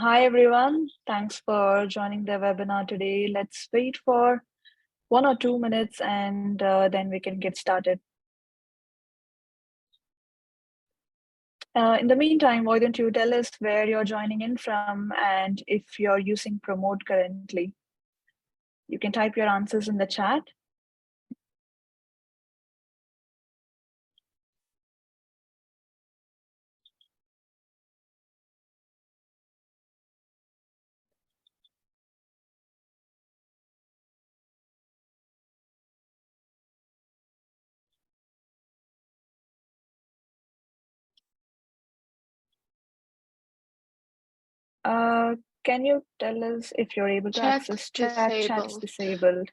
Hi everyone, thanks for joining the webinar today. Let's wait for 1 or 2 minutes and then we can get started. In the meantime, why don't you tell us where you're joining in from and if you're using Promote currently? You can type your answers in the chat. Can you tell us if you're able to access chat? Chat is disabled.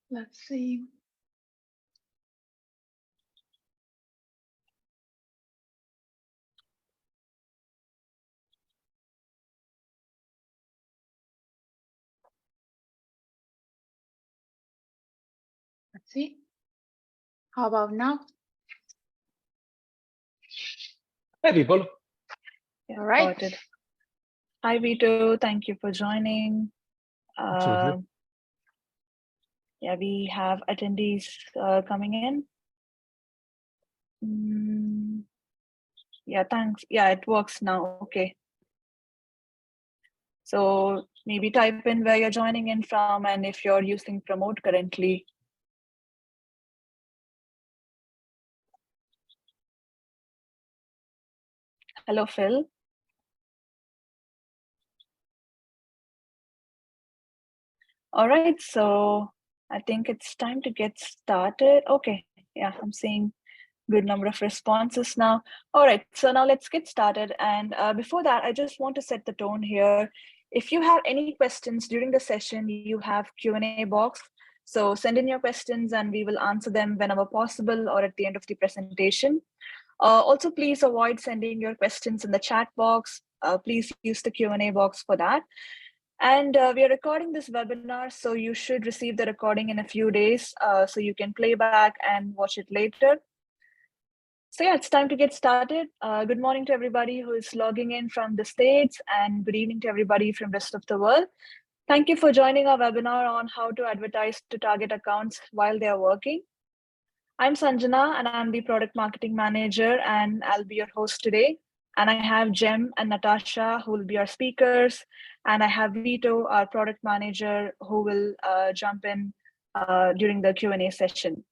Let's see. Let's see. How about now? Hi, people. Yeah, all right. Got it. Hi, Vito. Thank you for joining. Yeah, we have attendees coming in. Yeah, thanks. Yeah, it works now. Okay. So maybe type in where you're joining in from and if you're using Promote currently. Hello, Phil. All right, so I think it's time to get started. Okay, yeah, I'm seeing good number of responses now. All right, so now let's get started. And before that, I just want to set the tone here. If you have any questions during the session, you have Q&A box. So send in your questions and we will answer them whenever possible or at the end of the presentation. Also, please avoid sending your questions in the chat box. Please use the Q&A box for that. And we are recording this webinar, so you should receive the recording in a few days, so you can play back and watch it later. So yeah, it's time to get started. Good morning to everybody who is logging in from the States, and good evening to everybody from the rest of the world. Thank you for joining our webinar on how to advertise to target accounts while they are working. I'm Sanjana, and I'm the product marketing manager, and I'll be your host today. And I have Jem and Natasha, who will be our speakers. And I have Vito, our product manager, who will jump in during the Q&A session.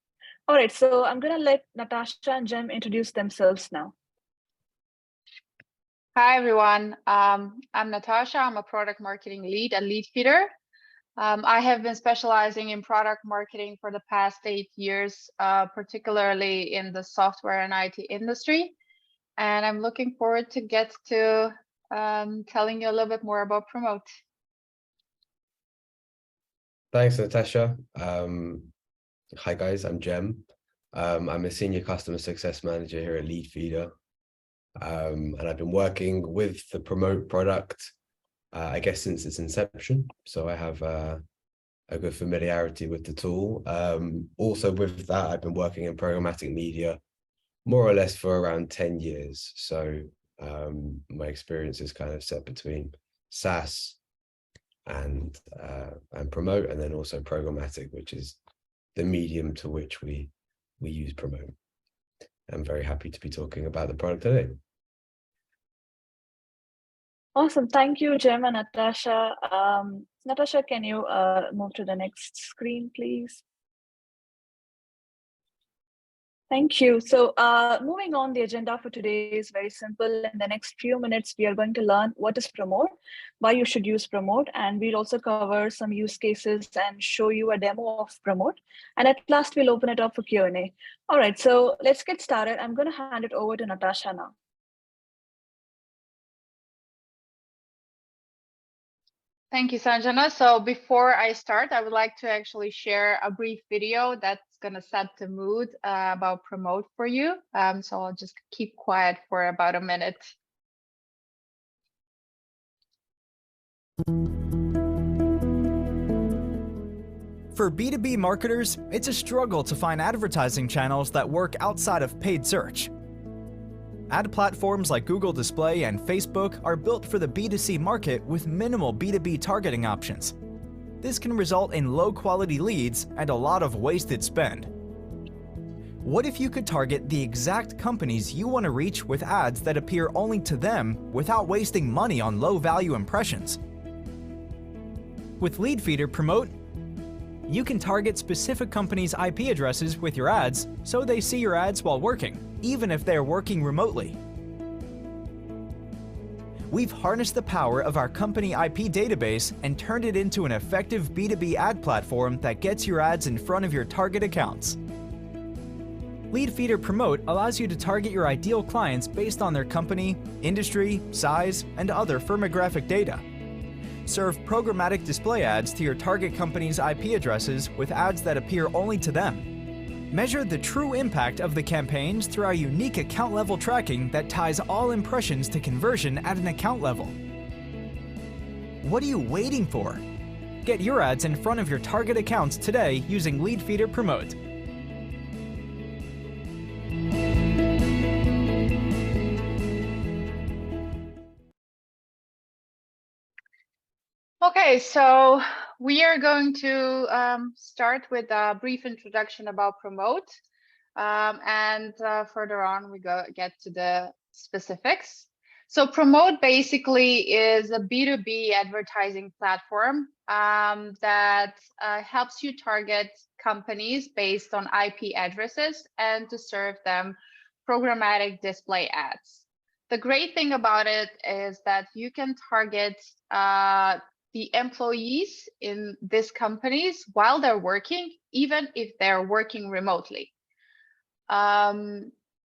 All right, so I'm going to let Natasha and Jem introduce themselves now. Hi, everyone. I'm Natasha. I'm a product marketing lead at Leadfeeder. I have been specializing in product marketing for the past 8 years, particularly in the software and IT industry. And I'm looking forward to get to telling you a little bit more about Promote. Thanks, Natasha. Hi, guys. I'm Jem. I'm a senior customer success manager here at Leadfeeder. And I've been working with the Promote product, I guess, since its inception. So I have a good familiarity with the tool. Also with that, I've been working in programmatic media more or less for around 10 years. So my experience is kind of set between SaaS and Promote, and then also programmatic, which is the medium to which we use Promote. I'm very happy to be talking about the product today. Awesome. Thank you, Jem and Natasha. Natasha, can you move to the next screen, please? Thank you. So moving on, the agenda for today is very simple. In the next few minutes, we are going to learn what is Promote, why you should use Promote, and we'll also cover some use cases and show you a demo of Promote. And at last, we'll open it up for Q&A. All right, so let's get started. I'm going to hand it over to Natasha now. Thank you, Sanjana. So before I start, I would like to actually share a brief video that's going to set the mood about Promote for you. So I'll just keep quiet for about a minute. For B2B marketers, it's a struggle to find advertising channels that work outside of paid search. Ad platforms like Google Display and Facebook are built for the B2C market with minimal B2B targeting options. This can result in low-quality leads and a lot of wasted spend. What if you could target the exact companies you want to reach with ads that appear only to them without wasting money on low-value impressions? With Leadfeeder Promote, you can target specific companies' IP addresses with your ads so they see your ads while working, even if they're working remotely. We've harnessed the power of our company IP database and turned it into an effective B2B ad platform that gets your ads in front of your target accounts. Leadfeeder Promote allows you to target your ideal clients based on their company, industry, size, and other firmographic data. Serve programmatic display ads to your target company's IP addresses with ads that appear only to them. Measure the true impact of the campaigns through our unique account-level tracking that ties all impressions to conversion at an account level. What are you waiting for? Get your ads in front of your target accounts today using Leadfeeder Promote. Okay, so we are going to start with a brief introduction about Promote, and further on we get to the specifics. So Promote basically is a B2B advertising platform that helps you target companies based on IP addresses and to serve them programmatic display ads. The great thing about it is that you can target the employees in these companies while they're working, even if they're working remotely.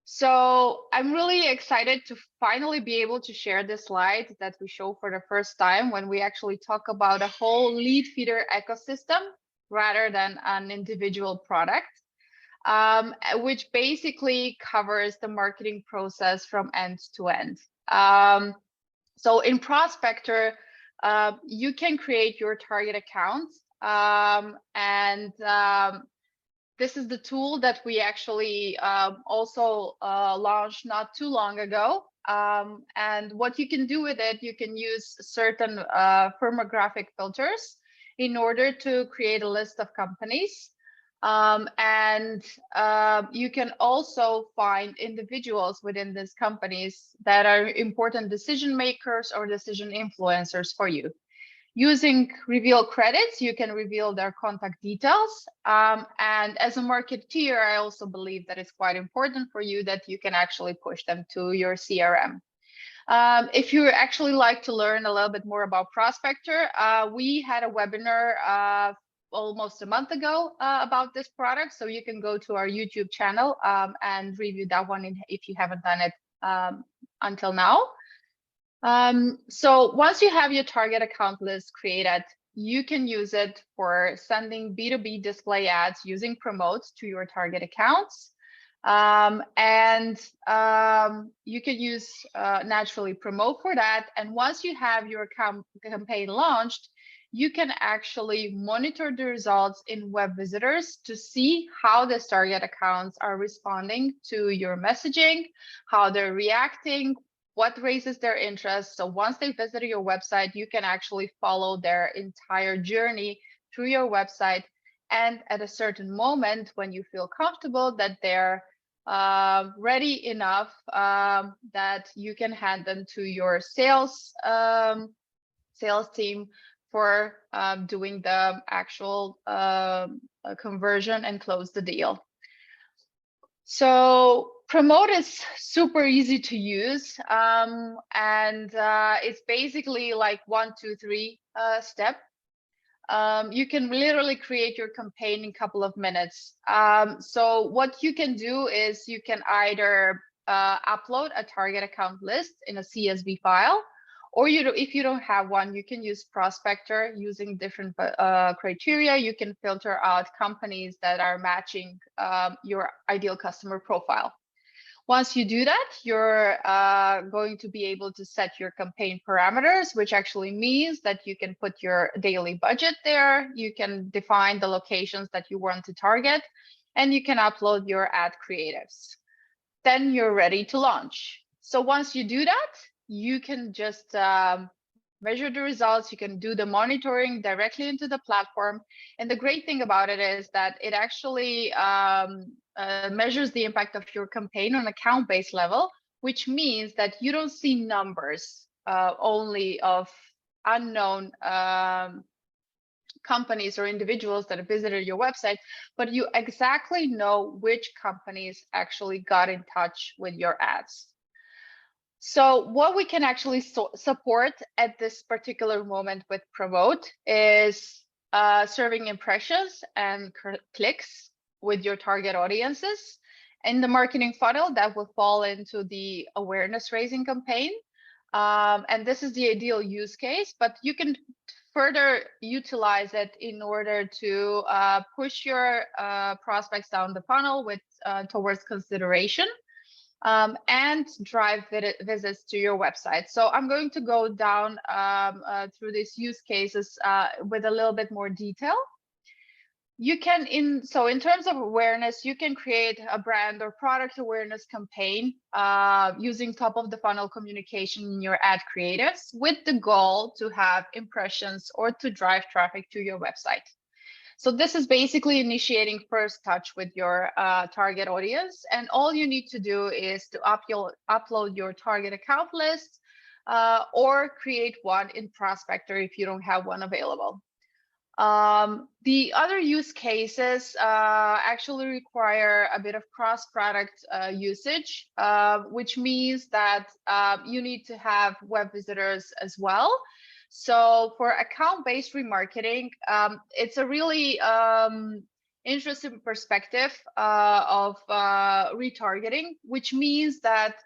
So I'm really excited to finally be able to share this slide that we show for the first time when we actually talk about a whole Leadfeeder ecosystem rather than an individual product, which basically covers the marketing process from end to end. So in Prospector, you can create your target account, and this is the tool that we actually also launched not too long ago. And what you can do with it, you can use certain firmographic filters in order to create a list of companies. And you can also find individuals within these companies that are important decision makers or decision influencers for you. Using reveal credits, you can reveal their contact details. And as a marketeer, I also believe that it's quite important for you that you can actually push them to your CRM. If you actually like to learn a little bit more about Prospector, we had a webinar almost a month ago about this product, so you can go to our YouTube channel and review that one if you haven't done it until now. So once you have your target account list created, you can use it for sending B2B display ads using Promote to your target accounts. And you can use naturally Promote for that. And once you have your campaign launched, you can actually monitor the results in web visitors to see how the target accounts are responding to your messaging, how they're reacting, what raises their interest. So once they visit your website, you can actually follow their entire journey through your website. And at a certain moment, when you feel comfortable that they're ready enough, that you can hand them to your sales team for doing the actual conversion and close the deal. So Promote is super easy to use, and it's basically like 1, 2, 3 step. You can literally create your campaign in a couple of minutes. So what you can do is you can either upload a target account list in a CSV file, or if you don't have one, you can use Prospector using different criteria. You can filter out companies that are matching your ideal customer profile. Once you do that, you're going to be able to set your campaign parameters, which actually means that you can put your daily budget there. You can define the locations that you want to target, and you can upload your ad creatives. Then you're ready to launch. So once you do that, you can just measure the results. You can do the monitoring directly into the platform. And the great thing about it is that it actually measures the impact of your campaign on account-based level, which means that you don't see numbers only of unknown companies or individuals that have visited your website, but you exactly know which companies actually got in touch with your ads. So what we can actually support at this particular moment with Promote is serving impressions and clicks with your target audiences. In the marketing funnel, that will fall into the awareness raising campaign. And this is the ideal use case, but you can further utilize it in order to push your prospects down the funnel with towards consideration. And drive visits to your website. So I'm going to go down through these use cases with a little bit more detail. You can, in terms of awareness, you can create a brand or product awareness campaign using top of the funnel communication in your ad creatives with the goal to have impressions or to drive traffic to your website. So this is basically initiating first touch with your target audience. And all you need to do is to upload your target account list or create one in Prospector if you don't have one available. The other use cases actually require a bit of cross-product usage, which means that you need to have web visitors as well. So for account-based remarketing, it's a really interesting perspective of retargeting, which means that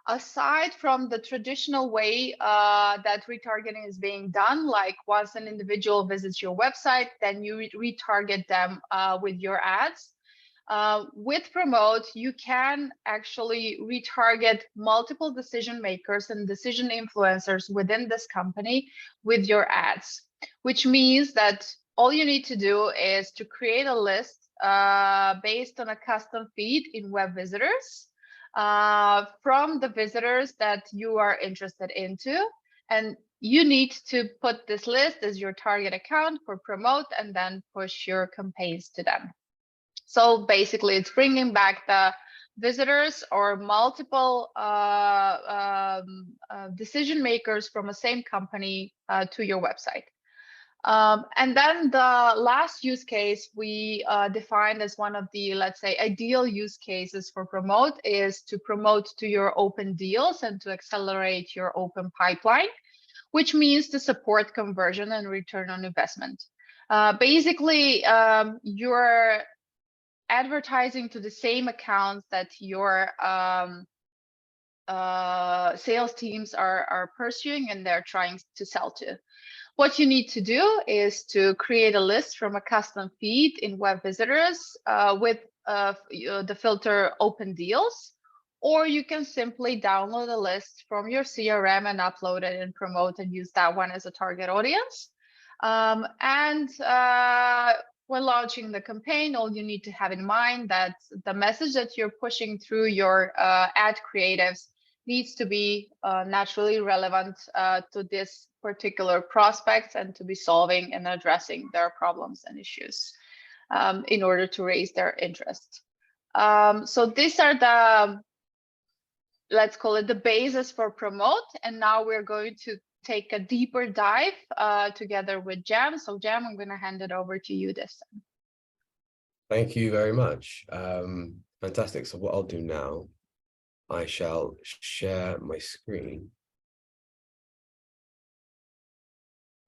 aside from the traditional way that retargeting is being done, like once an individual visits your website, then you retarget them with your ads. With Promote, you can actually retarget multiple decision makers and decision influencers within this company with your ads, which means that all you need to do is to create a list based on a custom feed in web visitors from the visitors that you are interested into. And you need to put this list as your target account for Promote and then push your campaigns to them. So basically, it's bringing back the visitors or multiple decision makers from the same company to your website. And then the last use case we defined as one of the, let's say, ideal use cases for Promote is to promote to your open deals and to accelerate your open pipeline, which means to support conversion and return on investment. Basically, you're advertising to the same accounts that your sales teams are pursuing and they're trying to sell to. What you need to do is to create a list from a custom feed in web visitors with the filter open deals, or you can simply download a list from your CRM and upload it and Promote and use that one as a target audience. When launching the campaign, all you need to have in mind that the message that you're pushing through your ad creatives needs to be naturally relevant to this particular prospects and to be solving and addressing their problems and issues in order to raise their interest. So these are the, let's call it the basis for Promote. And now we're going to take a deeper dive together with Jam. So Jam, I'm going to hand it over to you this time. Thank you very much. Fantastic. So what I'll do now, I shall share my screen.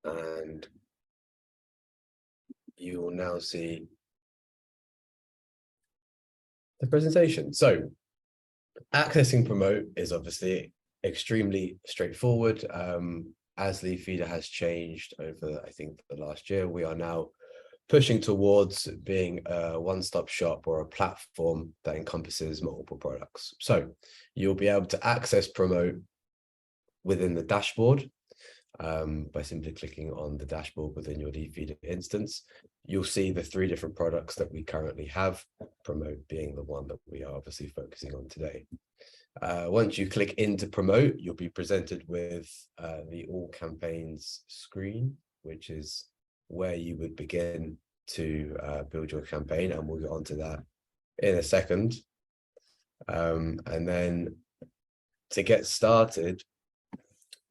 And you will now see the presentation. So accessing Promote is obviously extremely straightforward. As Leadfeeder has changed over, I think, the last year, we are now pushing towards being a one-stop shop or a platform that encompasses multiple products. So you'll be able to access Promote within the dashboard by simply clicking on the dashboard within your Leadfeeder instance. You'll see the 3 different products that we currently have, Promote being the one that we are obviously focusing on today. Once you click into promote, you'll be presented with the all campaigns screen, which is where you would begin to build your campaign, and we'll get onto that in a second. And then to get started,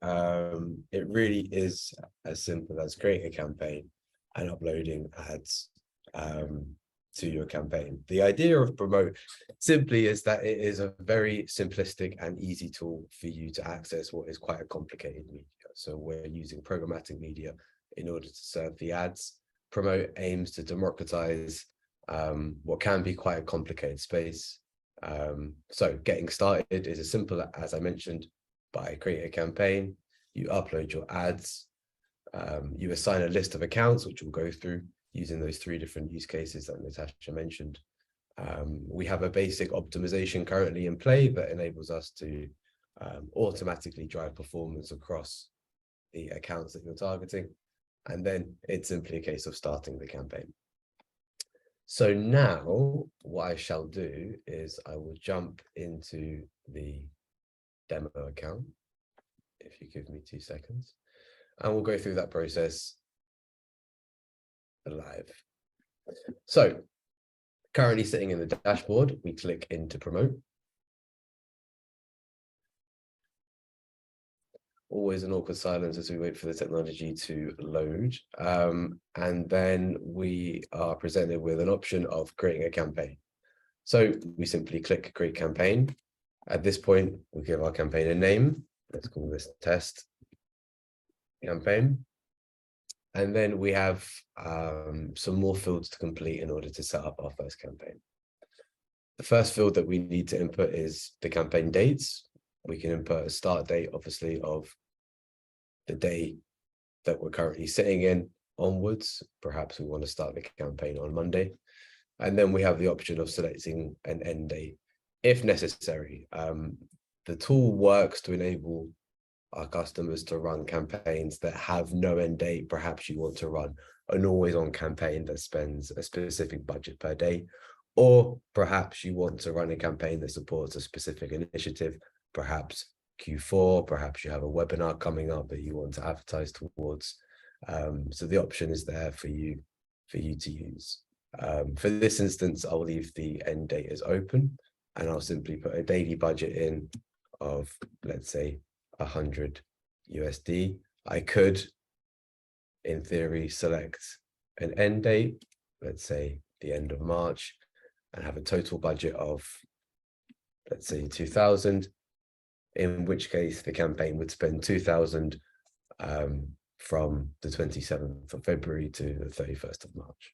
it really is as simple as creating a campaign and uploading ads to your campaign. The idea of Promote simply is that it is a very simplistic and easy tool for you to access what is quite a complicated media. So we're using programmatic media in order to serve the ads. Promote aims to democratize what can be quite a complicated space. So getting started is as simple as I mentioned, by creating a campaign, you upload your ads, you assign a list of accounts, which we'll go through using those 3 different use cases that Natasha mentioned. We have a basic optimization currently in play that enables us to automatically drive performance across the accounts that you're targeting. And then it's simply a case of starting the campaign. So now what I shall do is I will jump into the demo account, if you give me 2 seconds, and we'll go through that process live. So currently sitting in the dashboard, we click into promote. Always an awkward silence as we wait for the technology to load. And then we are presented with an option of creating a campaign. So we simply click create campaign. At this point, we give our campaign a name. Let's call this test campaign. And then we have some more fields to complete in order to set up our first campaign. The first field that we need to input is the campaign dates. We can input a start date, obviously, of the day that we're currently sitting in onwards. Perhaps we want to start the campaign on Monday. And then we have the option of selecting an end date if necessary. The tool works to enable our customers to run campaigns that have no end date. Perhaps you want to run an always on campaign that spends a specific budget per day, or perhaps you want to run a campaign that supports a specific initiative, perhaps Q4, perhaps you have a webinar coming up that you want to advertise towards. So the option is there for you to use. For this instance, I'll leave the end date as open, and I'll simply put a daily budget in of, let's say, 100 USD. I could, in theory, select an end date, let's say the end of March, and have a total budget of, let's say, 2,000, in which case the campaign would spend 2,000 from the 27th of February to the 31st of March.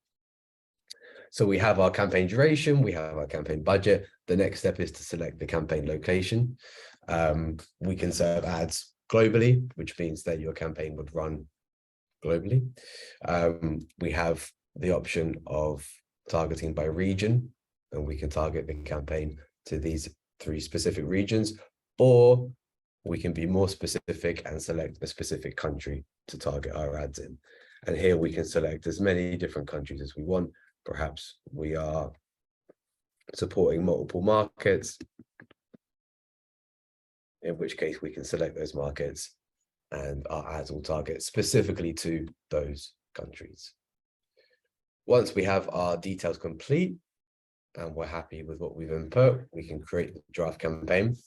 So we have our campaign duration, we have our campaign budget. The next step is to select the campaign location. We can serve ads globally, which means that your campaign would run globally. We have the option of targeting by region, and we can target the campaign to these 3 specific regions, or we can be more specific and select a specific country to target our ads in. And here we can select as many different countries as we want. Perhaps we are supporting multiple markets, in which case we can select those markets and our ads will target specifically to those countries. Once we have our details complete and we're happy with what we've input, we can create the draft campaign.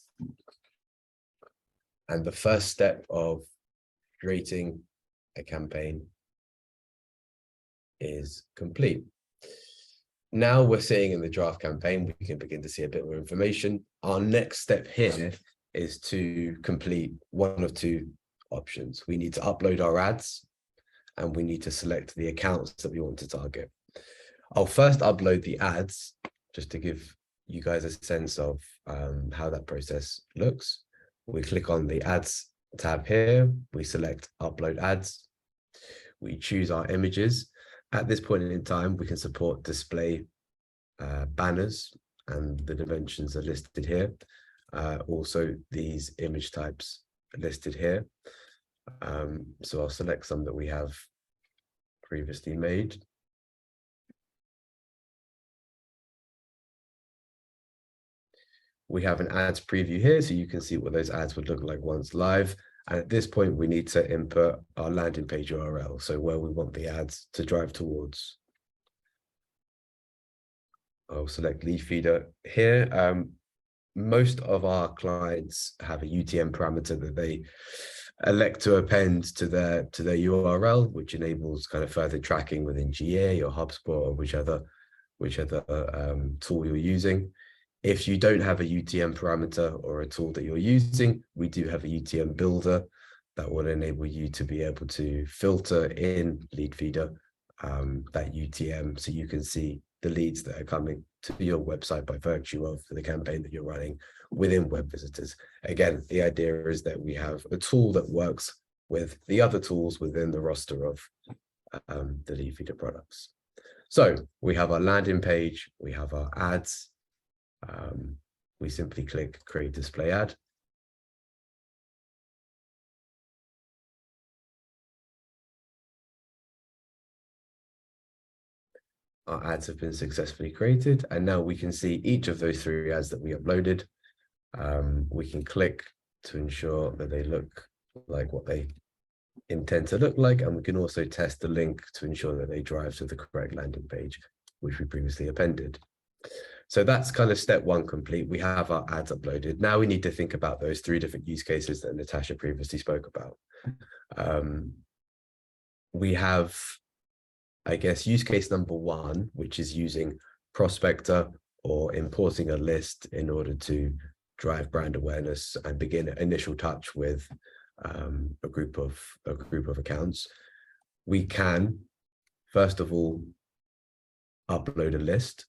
And the first step of creating a campaign is complete. Now we're seeing in the draft campaign, we can begin to see a bit more information. Our next step here is to complete one of 2 options. We need to upload our ads, and we need to select the accounts that we want to target. I'll first upload the ads, just to give you guys a sense of how that process looks. We click on the ads tab here, we select upload ads, we choose our images. At this point in time, we can support display banners, and the dimensions are listed here. Also, these image types are listed here. So I'll select some that we have previously made. We have an ads preview here, so you can see what those ads would look like once live. And at this point, we need to input our landing page URL, so where we want the ads to drive towards. I'll select Leadfeeder here. Most of our clients have a UTM parameter that they elect to append to their URL, which enables kind of further tracking within GA or HubSpot or whichever tool you're using. If you don't have a UTM parameter or a tool that you're using, we do have a UTM builder that will enable you to be able to filter in Leadfeeder that UTM, so you can see the leads that are coming to your website by virtue of the campaign that you're running within web visitors. Again, the idea is that we have a tool that works with the other tools within the roster of the Leadfeeder products. So we have our landing page, we have our ads. We simply click create display ad. Our ads have been successfully created, and now we can see each of those 3 ads that we uploaded. We can click to ensure that they look like what they intend to look like, and we can also test the link to ensure that they drive to the correct landing page, which we previously appended. So that's kind of step 1 complete. We have our ads uploaded. Now we need to think about those 3 different use cases that Natasha previously spoke about. We have, I guess, use case number 1, which is using Prospector or importing a list in order to drive brand awareness and begin an initial touch with a group of accounts. We can, first of all, upload a list.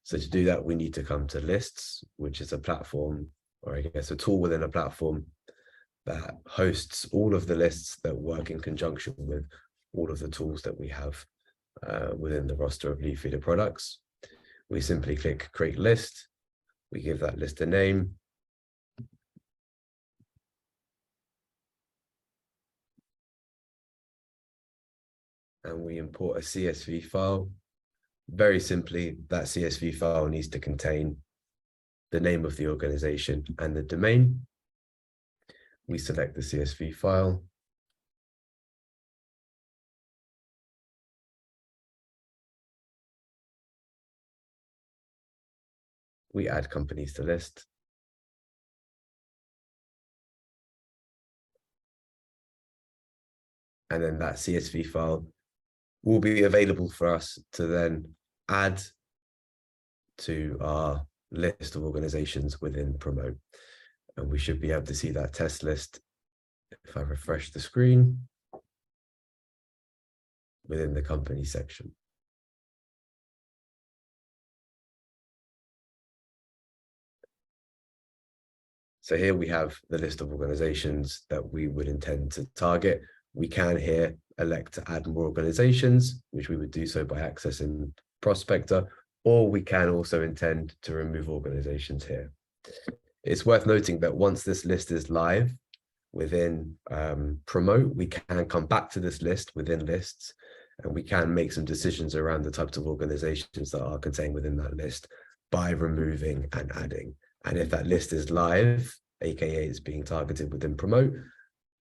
So to do that, we need to come to Lists, which is a platform, or I guess a tool within a platform that hosts all of the lists that work in conjunction with all of the tools that we have within the roster of Leadfeeder products. We simply click create list. We give that list a name. And we import a CSV file. Very simply, that CSV file needs to contain the name of the organization and the domain. We select the CSV file. We add companies to list. And then that CSV file will be available for us to then add to our list of organizations within Promote. And we should be able to see that test list if I refresh the screen within the company section. So here we have the list of organizations that we would intend to target. We can here elect to add more organizations, which we would do so by accessing Prospector, or we can also intend to remove organizations here. It's worth noting that once this list is live within Promote, we can come back to this list within lists, and we can make some decisions around the types of organizations that are contained within that list by removing and adding. And if that list is live, aka it's being targeted within Promote,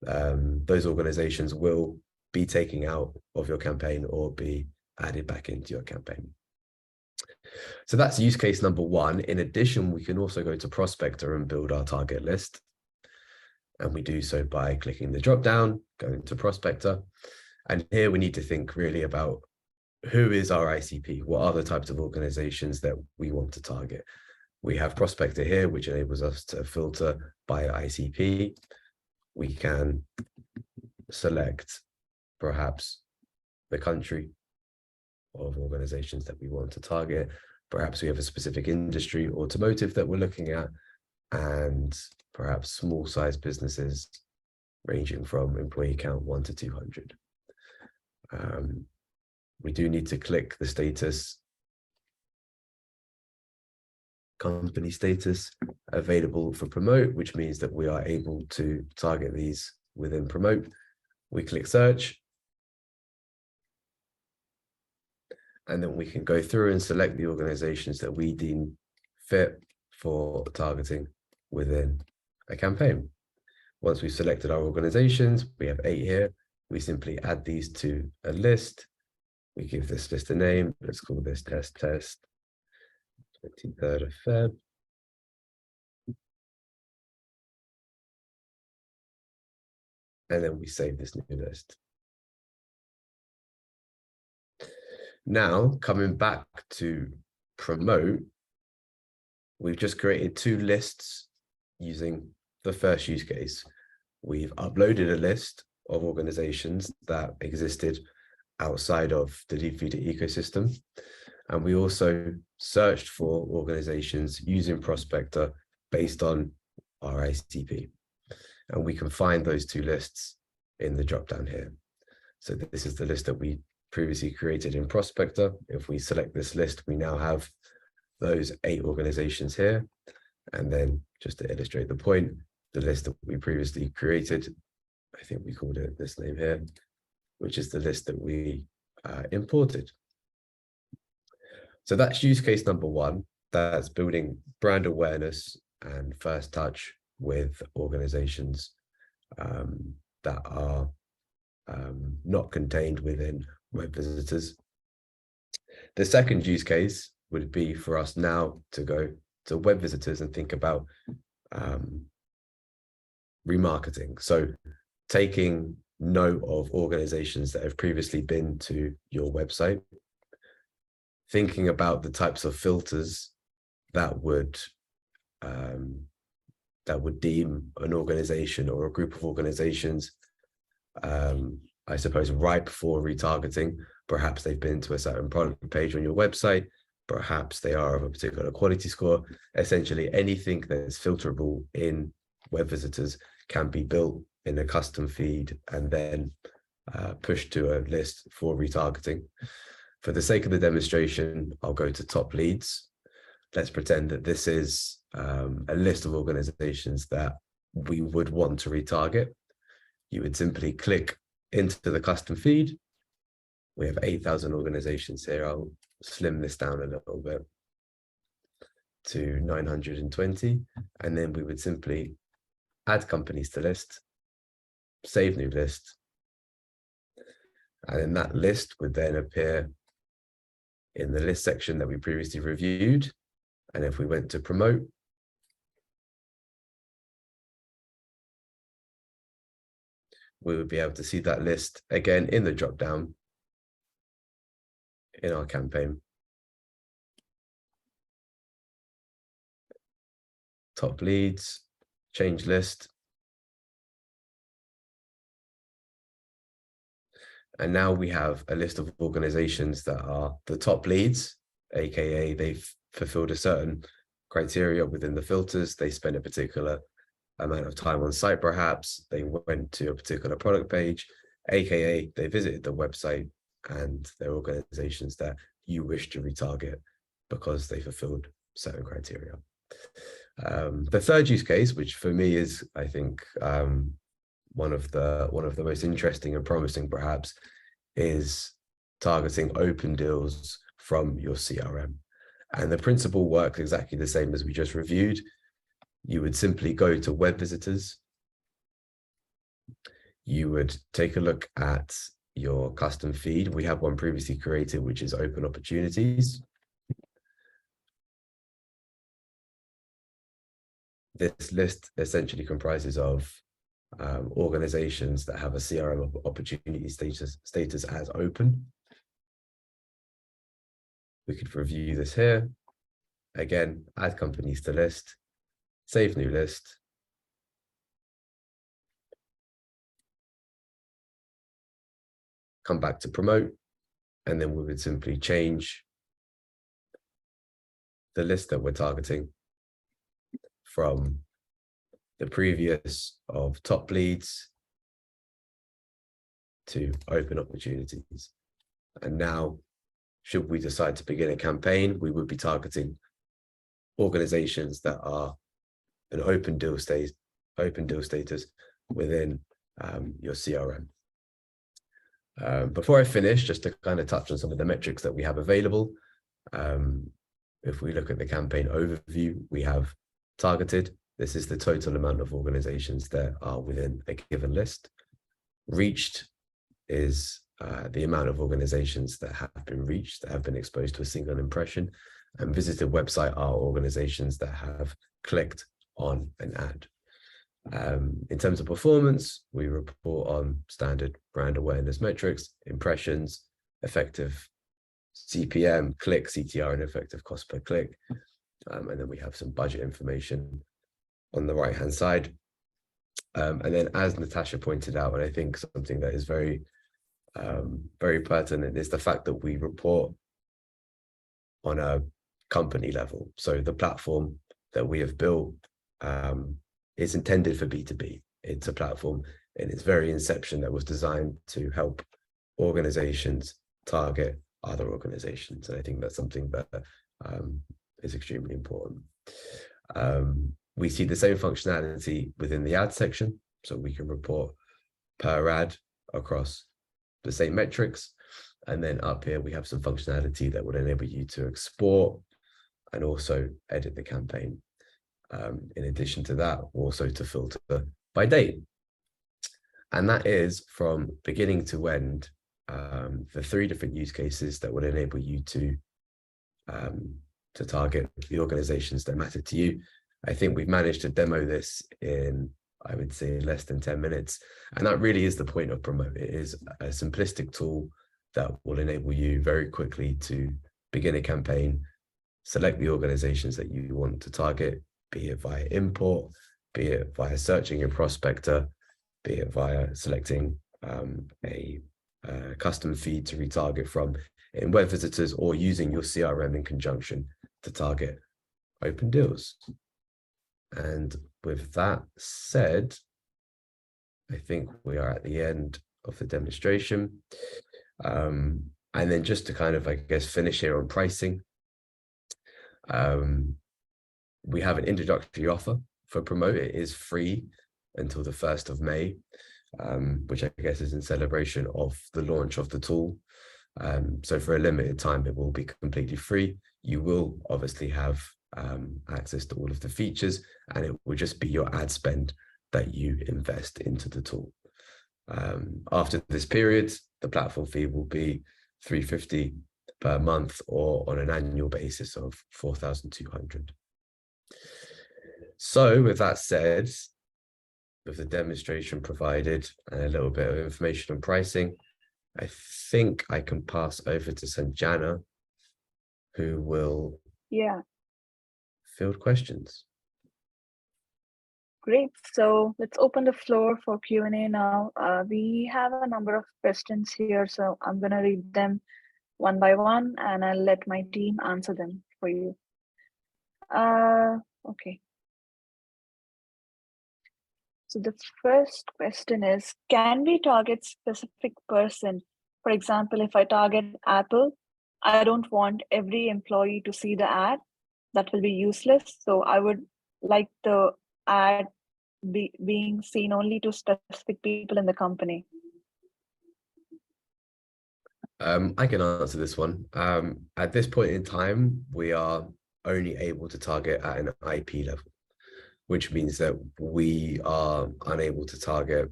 those organizations will be taken out of your campaign or be added back into your campaign. So that's use case number 1. In addition, we can also go to Prospector and build our target list. And we do so by clicking the drop down, going to Prospector. And here we need to think really about who is our ICP? What are the types of organizations that we want to target? We have Prospector here, which enables us to filter by ICP. We can select perhaps the country of organizations that we want to target. Perhaps we have a specific industry, automotive, that we're looking at, and perhaps small size businesses ranging from employee count 1 to 200. We do need to click the status, company status available for Promote, which means that we are able to target these within Promote. We click search, and then we can go through and select the organizations that we deem fit for targeting within a campaign. Once we've selected our organizations, we have 8 here. We simply add these to a list. We give this list a name. Let's call this test 23rd of Feb. And then we save this new list. Now, coming back to promote, we've just created 2 lists using the first use case. We've uploaded a list of organizations that existed outside of the Leadfeeder ecosystem. And we also searched for organizations using Prospector based on our ICP. And we can find those 2 lists in the dropdown here. So this is the list that we previously created in Prospector. If we select this list, we now have those 8 organizations here. And then just to illustrate the point, the list that we previously created, I think we called it this name here, which is the list that we imported. So that's use case number 1. That's building brand awareness and first touch with organizations that are not contained within web visitors. The second use case would be for us now to go to web visitors and think about remarketing. So taking note of organizations that have previously been to your website, thinking about the types of filters that would deem an organization or a group of organizations, I suppose, ripe for retargeting. Perhaps they've been to a certain product page on your website. Perhaps they are of a particular quality score. Essentially, anything that is filterable in web visitors can be built in a custom feed and then pushed to a list for retargeting. For the sake of the demonstration, I'll go to top leads. Let's pretend that this is a list of organizations that we would want to retarget. You would simply click into the custom feed. We have 8,000 organizations here. I'll slim this down a little bit to 920. And then we would simply add companies to list, save new list. And then that list would then appear in the list section that we previously reviewed. And if we went to promote, we would be able to see that list again in the drop down in our campaign. Top leads, change list. And now we have a list of organizations that are the top leads, aka they've fulfilled a certain criteria within the filters. They spent a particular amount of time on site, perhaps. They went to a particular product page, aka they visited the website, and they're organizations that you wish to retarget because they fulfilled certain criteria. The third use case, which for me is, I think, one of the most interesting and promising, perhaps, is targeting open deals from your CRM. And the principle works exactly the same as we just reviewed. You would simply go to web visitors. You would take a look at your custom feed. We have one previously created, which is open opportunities. This list essentially comprises of organizations that have a CRM opportunity status as open. We could review this here. Again, add companies to list, save new list. Come back to promote, and then we would simply change the list that we're targeting from the previous of top leads to open opportunities. And now, should we decide to begin a campaign, we would be targeting organizations that are an open deal status within your CRM. Before I finish, just to kind of touch on some of the metrics that we have available. If we look at the campaign overview, we have targeted. This is the total amount of organizations that are within a given list. Reached is the amount of organizations that have been reached, that have been exposed to a single impression. And visited website are organizations that have clicked on an ad. In terms of performance, we report on standard brand awareness metrics, impressions, effective CPM, click, CTR, and effective cost per click. And then we have some budget information on the right-hand side. And then, as Natasha pointed out, and I think something that is very, very pertinent is the fact that we report on a company level. So the platform that we have built is intended for B2B. It's a platform in its very inception that was designed to help organizations target other organizations. And I think that's something that is extremely important. We see the same functionality within the ad section. So we can report per ad across the same metrics. And then up here, we have some functionality that would enable you to export and also edit the campaign. In addition to that, also to filter by date. And that is from beginning to end, the 3 different use cases that would enable you to target the organizations that matter to you. I think we've managed to demo this in, I would say, less than 10 minutes. And that really is the point of Promote. It is a simplistic tool that will enable you very quickly to begin a campaign, select the organizations that you want to target, be it via import, be it via searching in Prospector, be it via selecting a custom feed to retarget from in web visitors, or using your CRM in conjunction to target open deals. And with that said, I think we are at the end of the demonstration. And then just to kind of, I guess, finish here on pricing, we have an introductory offer for Promote. It is free until the 1st of May, which I guess is in celebration of the launch of the tool. So for a limited time, it will be completely free. You will obviously have access to all of the features, and it will just be your ad spend that you invest into the tool. After this period, the platform fee will be $350 per month, or on an annual basis of $4,200. So with that said, with the demonstration provided and a little bit of information on pricing, I think I can pass over to Sanjana, who will field questions. Great. So let's open the floor for Q&A now. We have a number of questions here, so I'm going to read them one by one, and I'll let my team answer them for you. Okay. So the first question is, can we target specific person? For example, if I target Apple, I don't want every employee to see the ad. That will be useless. So I would like the ad being seen only to specific people in the company. I can answer this one. At this point in time, we are only able to target at an IP level, which means that we are unable to target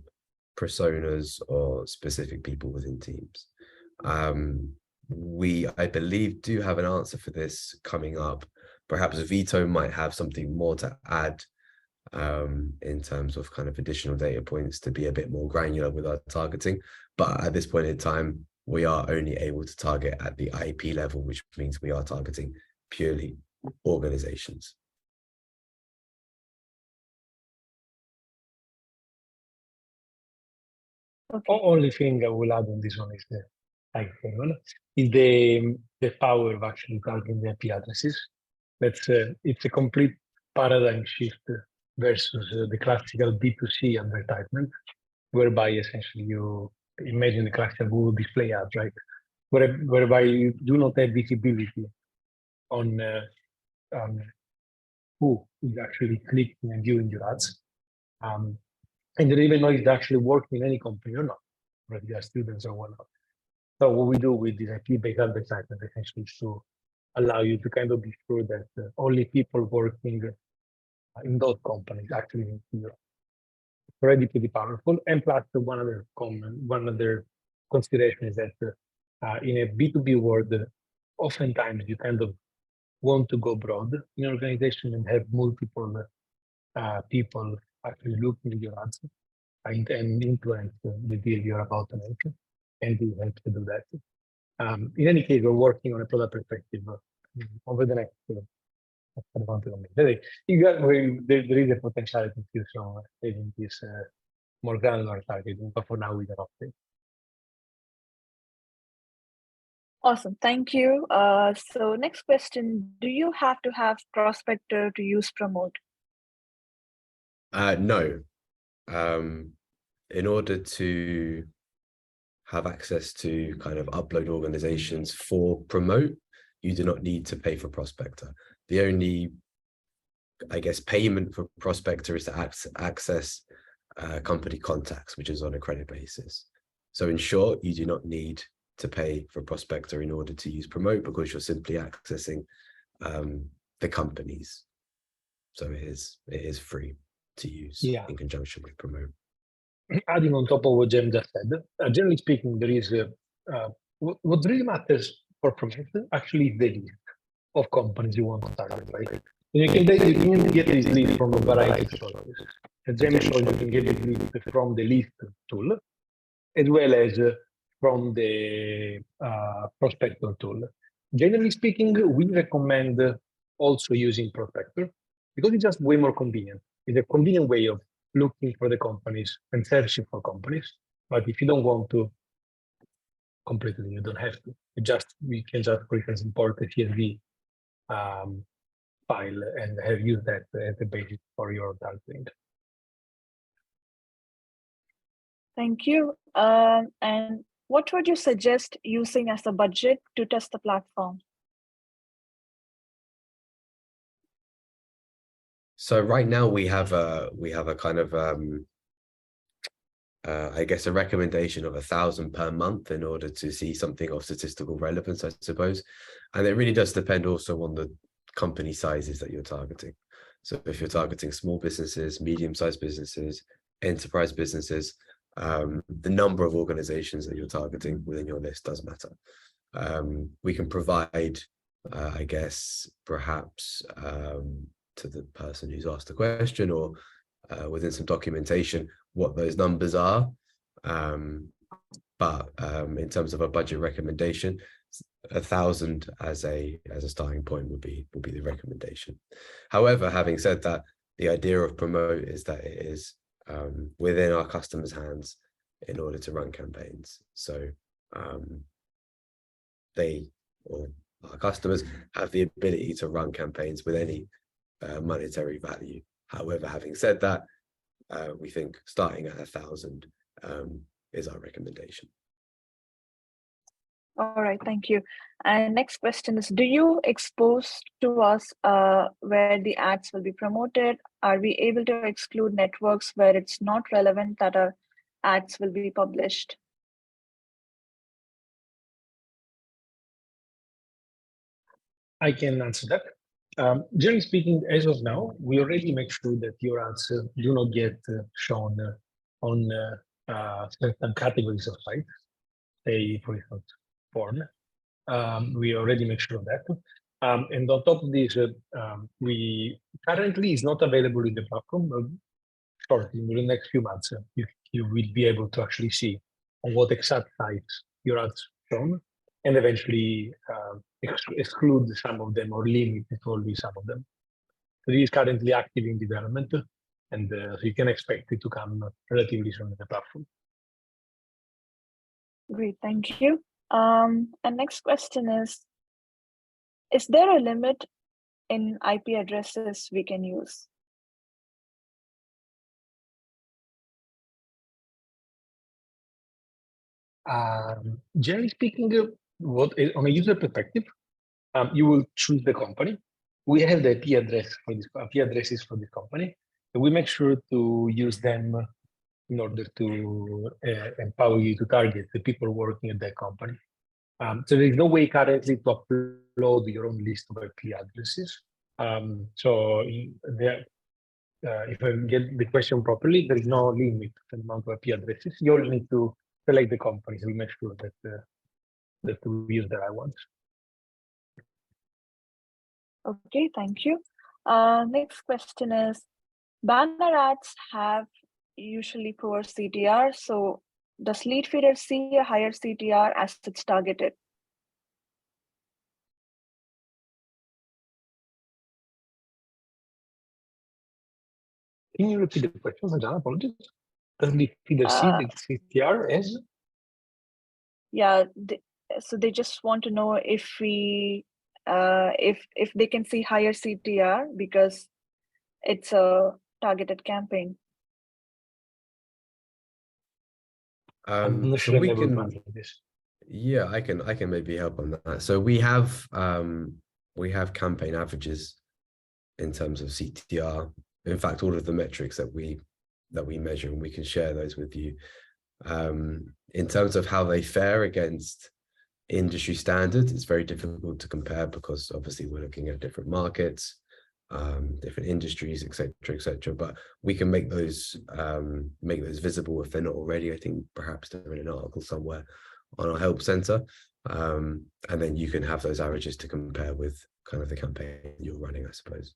personas or specific people within teams. We, I believe, do have an answer for this coming up. Perhaps Vito might have something more to add in terms of kind of additional data points to be a bit more granular with our targeting. But at this point in time, we are only able to target at the IP level, which means we are targeting purely organizations. Okay. Only thing I will add on this one is the power of actually targeting the IP addresses. It's a complete paradigm shift versus the classical B2C advertisement, whereby essentially you imagine the classical Google display ads, right? Whereby you do not have visibility on who is actually clicking and viewing your ads. And they don't even know if it's actually working in any company or not, whether they are students or whatnot. So what we do with this IP-based advertisement essentially is to allow you to kind of be sure that only people working in those companies actually need to already pretty powerful. And plus, one other consideration is that in a B2B world, oftentimes you kind of want to go broad in an organization and have multiple people actually looking at your ads and influence the deal you're about to make, and we help to do that. In any case, we're working on a product perspective over the next. There is a potentiality to some having this more granular targeting, but for now we are not there. Awesome, thank you. So next question, do you have to have Prospector to use Promote? No. In order to have access to kind of upload organizations for Promote, you do not need to pay for Prospector. The only, I guess, payment for Prospector is to access company contacts, which is on a credit basis. So in short, you do not need to pay for Prospector in order to use Promote, because you're simply accessing the companies. So it is free to use in conjunction with Promote. Adding on top of what Jem just said, generally speaking, there is what really matters for Promote actually the list of companies you want to target, right? And you can get this list from a variety of sources. As Jem showed, you can get this list from the list tool, as well as from the Prospector tool. Generally speaking, we recommend also using Prospector because it's just way more convenient. It's a convenient way of looking for the companies and searching for companies. But if you don't want to completely, you don't have to. We can just, for instance, import a CSV file and have used that as a basis for your targeting. Thank you. And what would you suggest using as a budget to test the platform? So right now we have a kind of I guess a recommendation of 1,000 per month in order to see something of statistical relevance, I suppose. And it really does depend also on the company sizes that you're targeting. So if you're targeting small businesses, medium-sized businesses, enterprise businesses, the number of organizations that you're targeting within your list does matter. We can provide, I guess, perhaps to the person who's asked the question, or within some documentation, what those numbers are. But in terms of a budget recommendation, 1,000 as a starting point would be the recommendation. However, having said that, the idea of Promote is that it is within our customers' hands in order to run campaigns. So they, or our customers, have the ability to run campaigns with any monetary value. However, having said that, we think starting at 1,000 is our recommendation. All right, thank you. And next question is, do you expose to us where the ads will be promoted? Are we able to exclude networks where it's not relevant that our ads will be published? I can answer that. Generally speaking, as of now, we already make sure that your ads do not get shown on certain categories of sites, say, for instance, porn. We already make sure of that. And on top of this, we currently is not available in the platform. Shortly, in the next few months, you will be able to actually see on what exact sites your ads shown, and eventually exclude some of them or limit only some of them. So this is currently active in development, and so you can expect it to come relatively soon in the platform. Great, thank you. And next question is there a limit in IP addresses we can use? Generally speaking, on a user perspective, you will choose the company. We have the IP addresses for this company, and we make sure to use them in order to empower you to target the people working at that company. So there is no way currently to upload your own list of IP addresses. If I get the question properly, there is no limit to the amount of IP addresses. You only need to select the companies and make sure that we use the right ones. Okay, thank you. Next question is, banner ads have usually poor CTR. So does Leadfeeder see a higher CTR as it's targeted? Can you repeat the question, Sajana? Apologies. Does Leadfeeder see the CTR as? Yeah, so they just want to know if we if they can see higher CTR because it's a targeted campaign. I'm not So sure we I'm able to can, answer this. yeah, I can maybe help on that. So we have campaign averages in terms of CTR. In fact, all of the metrics that we measure, and we can share those with you. In terms of how they fare against industry standards, it's very difficult to compare because obviously we're looking at different markets, different industries, etc. But we can make those visible if they're not already. I think perhaps they're in an article somewhere on our help center, and then you can have those averages to compare with kind of the campaign you're running, I suppose.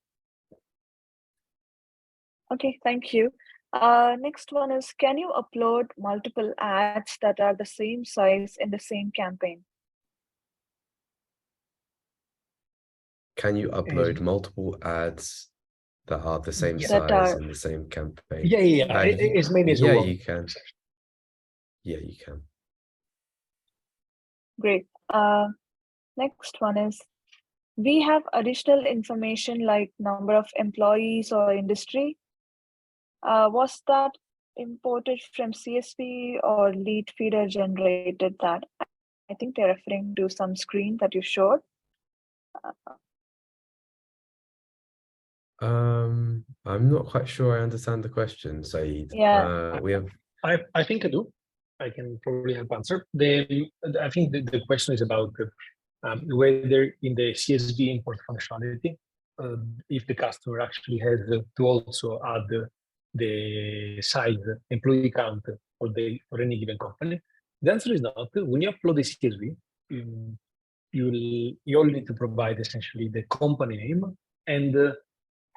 Okay, thank you. Next one is, can you upload multiple ads that are the same size in the same campaign? Can you upload multiple ads that are the same size in the same campaign? Yeah. It's made as well. You can. Yeah, you can. Great. Next one is, we have additional information like number of employees or industry. Was that imported from CSV or Leadfeeder generated that? I think they're referring to some screen that you showed. I'm not quite sure I understand the question, Saeed. Yeah. I think I do. I can probably help answer. I think the question is about whether in the CSV import functionality, if the customer actually has to also add the size, employee count for any given company. The answer is not. When you upload the CSV, you only need to provide essentially the company name and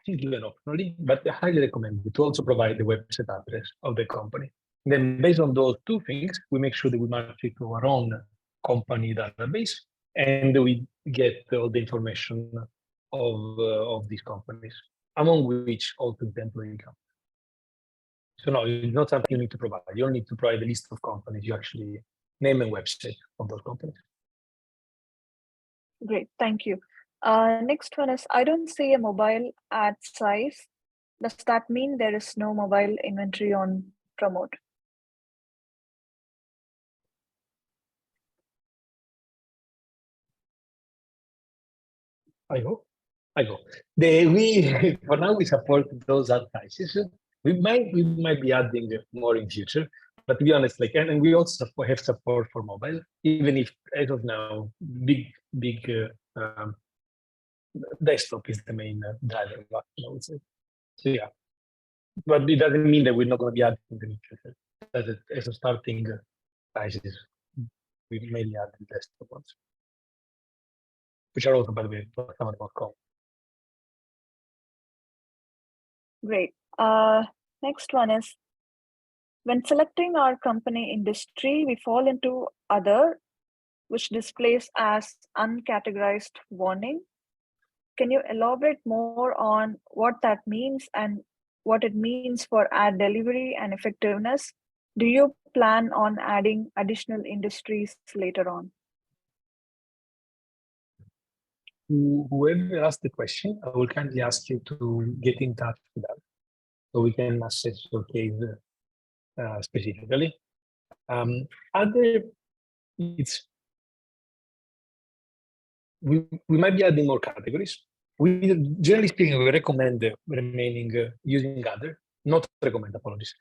given optionally, but I highly recommend you to also provide the website address of the company. And then based on those two things, we make sure that we match it to our own company database, and we get all the information of these companies, among which also the employee count. So no, it's not something you need to provide. You don't need to provide a list of companies. You actually name a website of those companies. Great, thank you. Next one is, I don't see a mobile ad size. Does that mean there is no mobile inventory on Promote? I go. For now we support those ad sizes. We might be adding more in future, but to be honest, and we also have support for mobile, even if as of now, big desktop is the main driver, I would say. So yeah, but it doesn't mean that we're not going to be adding in the future. As a starting sizes, we mainly add the desktop ones, which are also, by the way, programmatic.com. Great. Next one is, when selecting our company industry, we fall into other, which displays as uncategorized warning. Can you elaborate more on what that means and what it means for ad delivery and effectiveness? Do you plan on adding additional industries later on? Whoever asked the question, I will kindly ask you to get in touch with us so we can assess your case specifically. We might be adding more categories. Generally speaking, we recommend remaining using other, not recommend, apologies,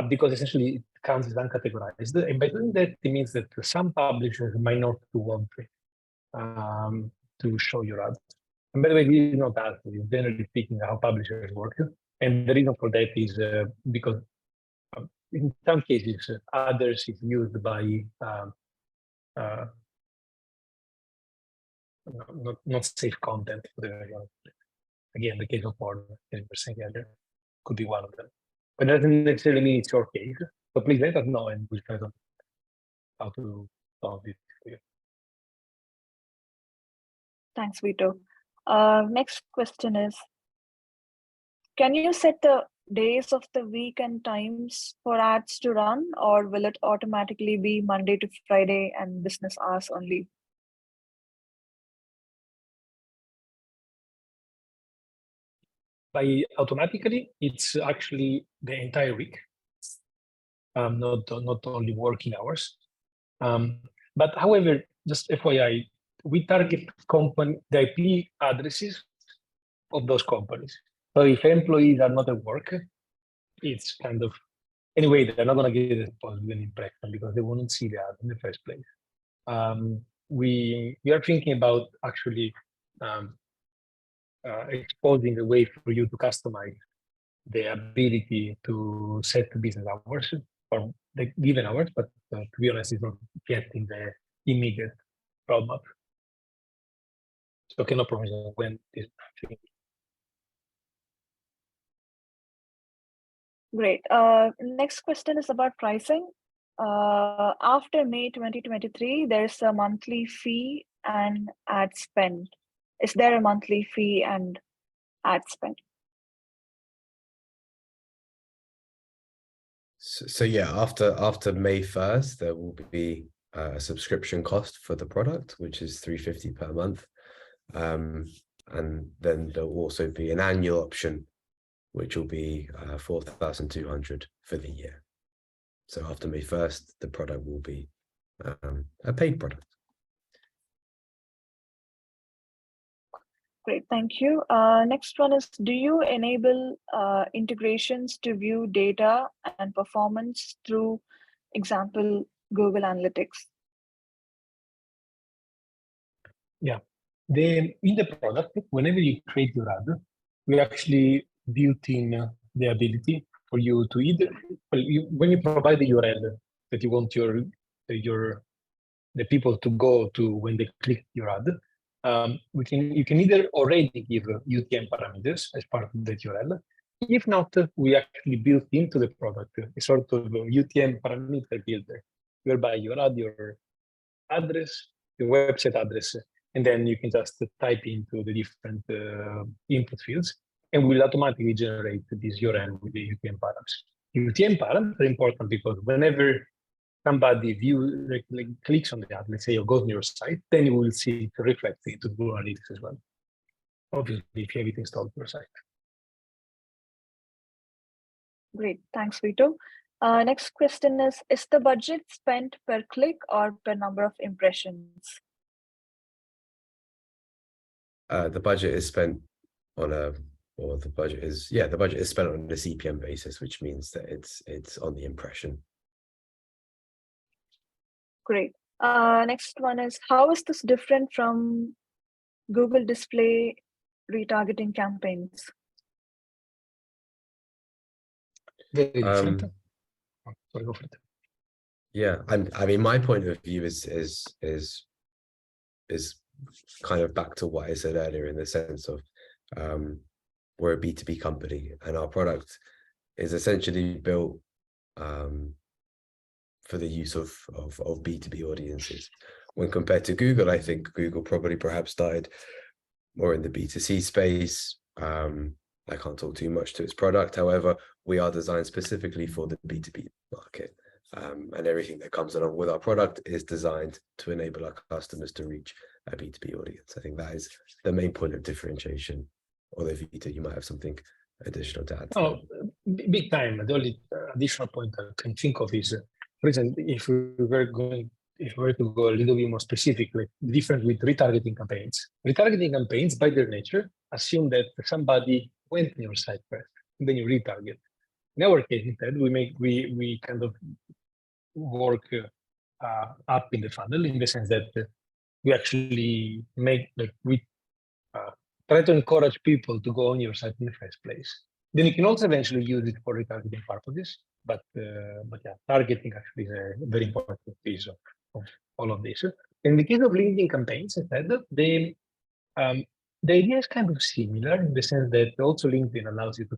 because essentially it counts as uncategorized. And by doing that, it means that some publishers might not want to show your ads. And by the way, this is not us, generally speaking, how publishers work. And the reason for that is because in some cases, others is used by not safe content. Again, the case of porn, as we were saying earlier, could be one of them. But that doesn't necessarily mean it's your case. So please let us know and we'll try to how to solve it for you. Thanks, Vito. Next question is, can you set the days of the week and times for ads to run, or will it automatically be Monday to Friday and business hours only? By automatically, it's actually the entire week, not only working hours. But however, just FYI, we target the IP addresses of those companies. So if employees are not at work, it's kind of, anyway, they're not going to get a positive impression because they won't see the ad in the first place. We are thinking about actually exposing a way for you to customize the ability to set business hours or the given hours, but to be honest, it's not getting the immediate roadmap. So cannot promise when this thing. Great. Next question is about pricing. After May 2023, there's a monthly fee and ad spend. Is there a monthly fee and ad spend? So yeah, after May 1st, there will be a subscription cost for the product, which is $350 per month. And then there'll also be an annual option, which will be $4,200 for the year. So after May 1st, the product will be a paid product. Great, thank you. Next one is, do you enable integrations to view data and performance through, example, Google Analytics? Yeah, in the product, whenever you create your ad, we actually built in the ability for you to either, when you provide the URL that you want the people to go to when they click your ad, you can either already give UTM parameters as part of that URL. If not, we actually built into the product a sort of UTM parameter builder, whereby you add your address, your website address, and then you can just type into the different input fields, and will automatically generate this URL with the UTM params. UTM params are important because whenever somebody clicks on the ad, let's say, or goes on your site, then you will see it reflected into Google Analytics as well. Obviously, if you have it installed on your site. Great, thanks, Vito. Next question is the budget spent per click or per number of impressions? The budget is spent on the budget is spent on a CPM basis, which means that it's on the impression. Great. Next one is, how is this different from Google Display retargeting campaigns? Very different. Sorry, go for it. Yeah, I mean, my point of view is kind of back to what I said earlier, in the sense of we're a B2B company, and our product is essentially built for the use of B2B audiences. When compared to Google, I think Google probably perhaps started more in the B2C space. I can't talk too much to its product. However, we are designed specifically for the B2B market. And everything that comes along with our product is designed to enable our customers to reach a B2B audience. I think that is the main point of differentiation. Although, Vito, you might have something additional to add. Oh, big time. The only additional point I can think of is, for example, if we were to go a little bit more specifically, the difference with retargeting campaigns. Retargeting campaigns, by their nature, assume that somebody went on your site first, and then you retarget. In our case, instead, we kind of work up in the funnel in the sense that we actually we try to encourage people to go on your site in the first place. Then you can also eventually use it for retargeting purposes, but yeah, targeting actually is a very important piece of all of this. In the case of LinkedIn campaigns, instead, the idea is kind of similar in the sense that also LinkedIn allows you to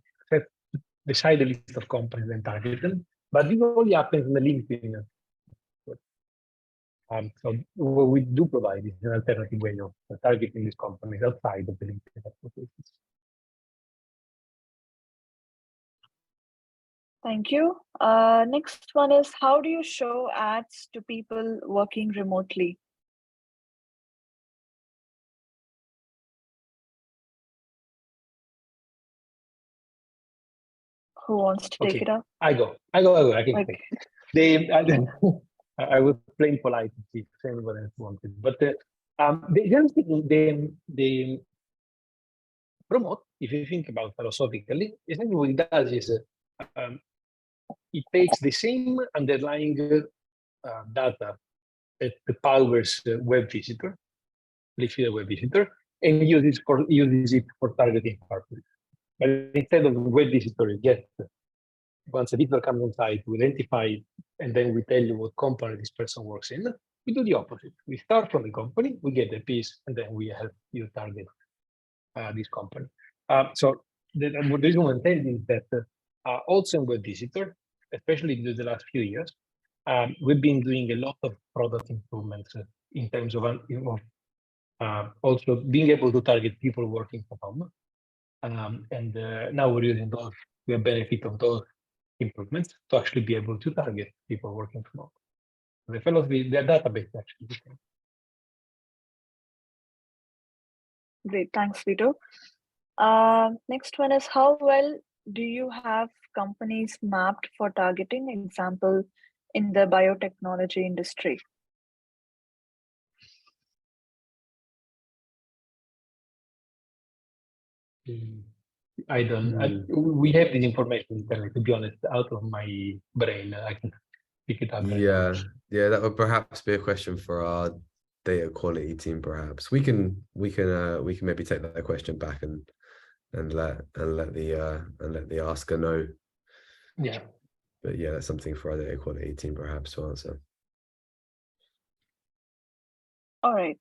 decide a list of companies and target them, but this only happens in the LinkedIn. So what we do provide is an alternative way of targeting these companies outside of the LinkedIn applications. Thank you. Next one is, how do you show ads to people working remotely? Who wants to take it up? I can Okay. take it. I was playing polite to see if anyone else wanted, but the promote, if you think about philosophically, essentially what it does is it takes the same underlying data that powers web visitor, Leadfeeder web visitor, and uses it for targeting purposes. But instead of web visitor, you get once a visitor comes on site, we identify, and then we tell you what company this person works in. We do the opposite. We start from the company, we get the piece, and then we help you target this company. So the reason I'm telling is that also in web visitor, especially in the last few years, we've been doing a lot of product improvements in terms of also being able to target people working from home. And now we're using those, we have benefit of those improvements to actually be able to target people working from home. The philosophy, the database actually. Great, thanks, Vito. Next one is, how well do you have companies mapped for targeting, example, in the biotechnology industry? I don't. We have this information internally. To be honest, out of my brain, I can pick it up. Yeah, that would perhaps be a question for our data quality team. Perhaps we can maybe take that question back and let the asker know. Yeah. But yeah, that's something for our data quality team perhaps to answer. All right.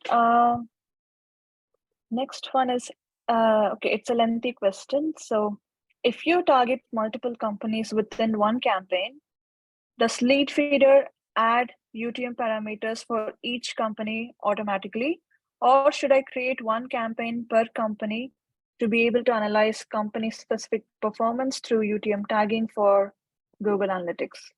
Next one is, okay, it's a lengthy question. So if you target multiple companies within one campaign, does Leadfeeder add UTM parameters for each company automatically? Or should I create one campaign per company to be able to analyze company-specific performance through UTM tagging for Google Analytics?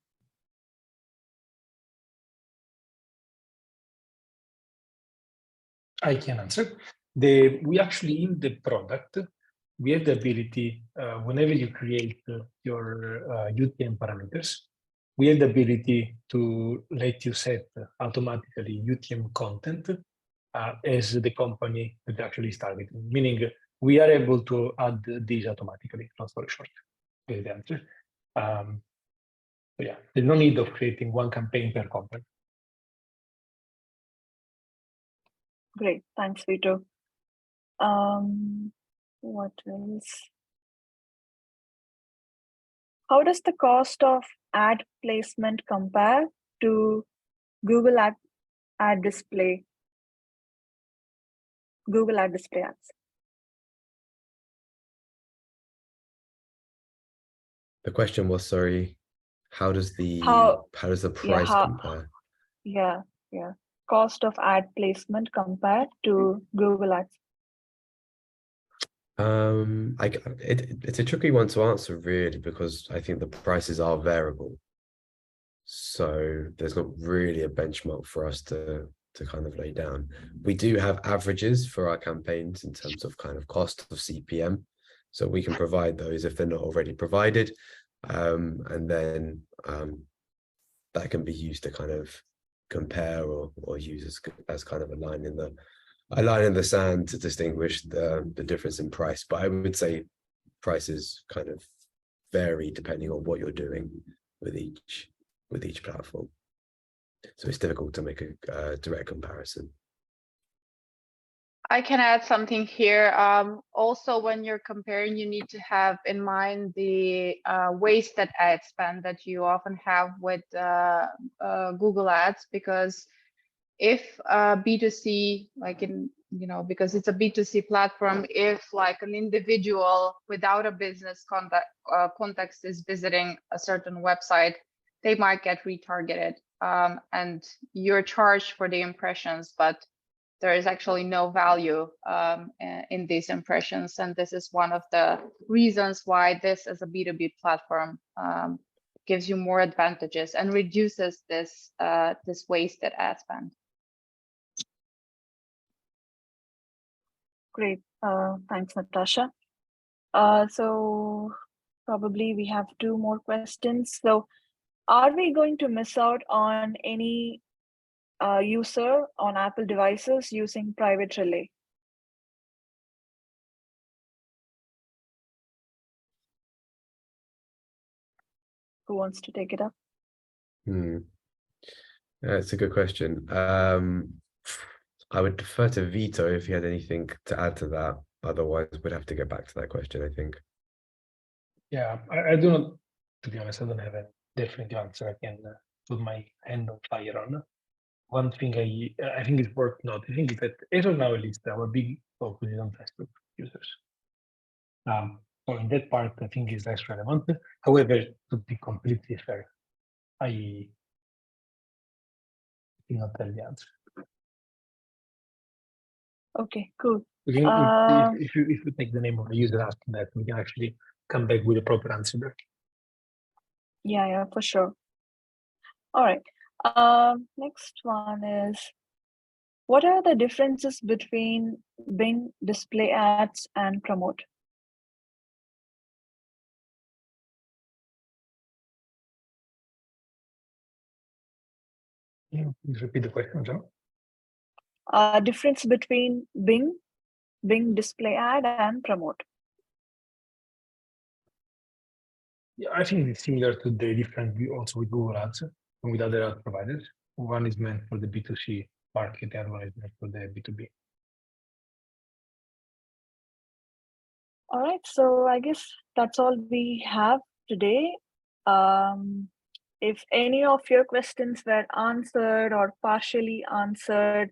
I can answer. We actually, in the product, we have the ability, whenever you create your UTM parameters, we have the ability to let you set automatically UTM content as the company that actually is targeting, meaning we are able to add these automatically, long story short, is the answer. So yeah, there's no need of creating one campaign per company. Great, thanks, Vito. What else? How does the cost of ad placement compare to Google ad display ads? The question was, sorry, how does the price compare? Yeah. Cost of ad placement compared to Google Ads. It's a tricky one to answer really, because I think the prices are variable. So there's not really a benchmark for us to kind of lay down. We do have averages for our campaigns in terms of kind of cost of CPM. So we can provide those if they're not already provided. And then that can be used to kind of compare or use as kind of a line in the sand to distinguish the difference in price. But I would say price is kind of vary depending on what you're doing with each platform. So it's difficult to make a direct comparison. I can add something here. Also, when you're comparing, you need to have in mind the wasted ad spend that you often have with Google Ads, because if B2C, like in, because it's a B2C platform, if like an individual without a business context is visiting a certain website, they might get retargeted, and you're charged for the impressions, but there is actually no value in these impressions. And this is one of the reasons why this as a B2B platform gives you more advantages and reduces this wasted ad spend. Great. Thanks, Natasha. So probably we have 2 more questions. So are we going to miss out on any user on Apple devices using private relay? Who wants to take it up? That's a good question. I would defer to Vito if he had anything to add to that. Otherwise, we'd have to get back to that question, I think. Yeah, I do not, to be honest, I don't have a definite answer I can put my hand on fire on. One thing I think is worth noting is that as of now, at least, our big focus is on Facebook users. So in that part, I think is less relevant. However, to be completely fair, I cannot tell the answer. Okay, cool. We can, if you take the name of the user asking that, we can actually come back with a proper answer there. Yeah, for sure. All right. Next one is, what are the differences between Bing display ads and promote? Yeah, please repeat the question, John. Difference between Bing display ad and promote. Yeah, I think it's similar to the different also with Google Ads and with other ad providers. One is meant for the B2C market, the other one is meant for the B2B. All right, so I guess that's all we have today. If any of your questions were answered or partially answered,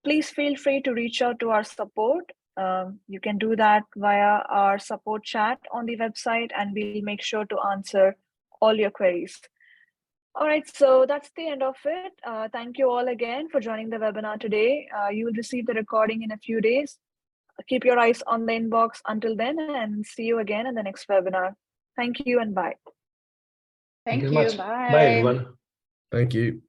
please feel free to reach out to our support. You can do that via our support chat on the website, and we'll make sure to answer all your queries. All right, so that's the end of it. Thank you all again for joining the webinar today. You will receive the recording in a few days. Keep your eyes on the inbox until then, and see you again in the next webinar. Thank you and bye. Thank you you. so much. Bye. Bye, everyone. Thank you.